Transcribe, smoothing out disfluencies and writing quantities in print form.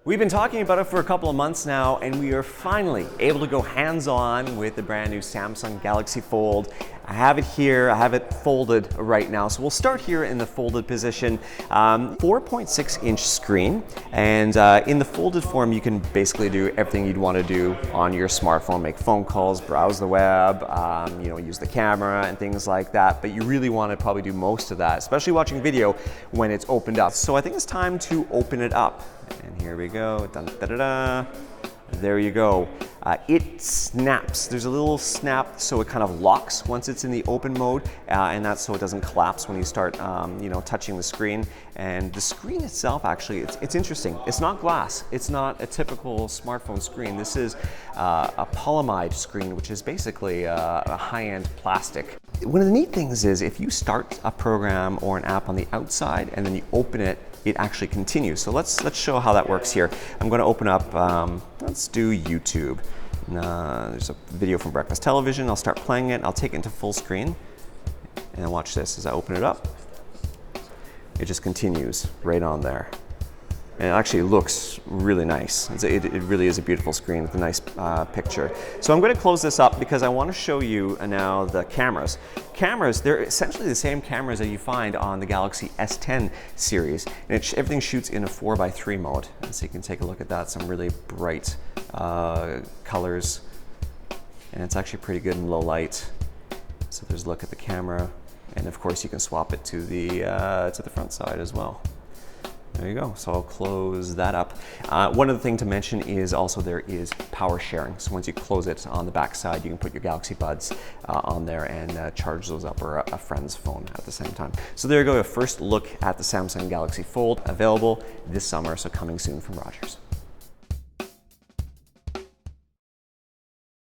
We've been talking about it for a couple of months now, and we are finally able to go hands-on with the brand new Samsung Galaxy Fold. I have it here, I have it folded right now. So we'll start here in the folded position. 4.6-inch screen, and in the folded form, you can basically do everything you'd want to do on your smartphone, make phone calls, browse the web, use the camera and things like that. But you really want to probably do most of that, especially watching video when it's opened up. So I think it's time to open it up. And here we go, dun, da, da, da. There you go. It snaps. There's a little snap, so it kind of locks once it's in the open mode, and that's so it doesn't collapse when you start, touching the screen. And the screen itself, actually, it's interesting. It's not glass. It's not a typical smartphone screen. This is a polyamide screen, which is basically a high-end plastic. One of the neat things is if you start a program or an app on the outside and then you open it, it actually continues. So let's show how that works here. I'm going to open up, let's do YouTube. There's a video from Breakfast Television. I'll start playing it. I'll take it into full screen. And watch this as I open it up. It just continues right on there. And it actually looks really nice. It really is a beautiful screen with a nice picture. So I'm going to close this up because I want to show you now the cameras. Cameras, they're essentially the same cameras that you find on the Galaxy S10 series. And everything shoots in a 4:3 mode. And so you can take a look at that, some really bright colors. And it's actually pretty good in low light. So there's a look at the camera. And of course you can swap it to the front side as well. There you go. So I'll close that up. One other thing to mention is also there is power sharing. So once you close it on the back side, you can put your Galaxy Buds on there and charge those up, or a friend's phone at the same time. So there you go, a first look at the Samsung Galaxy Fold, available this summer, so coming soon from Rogers.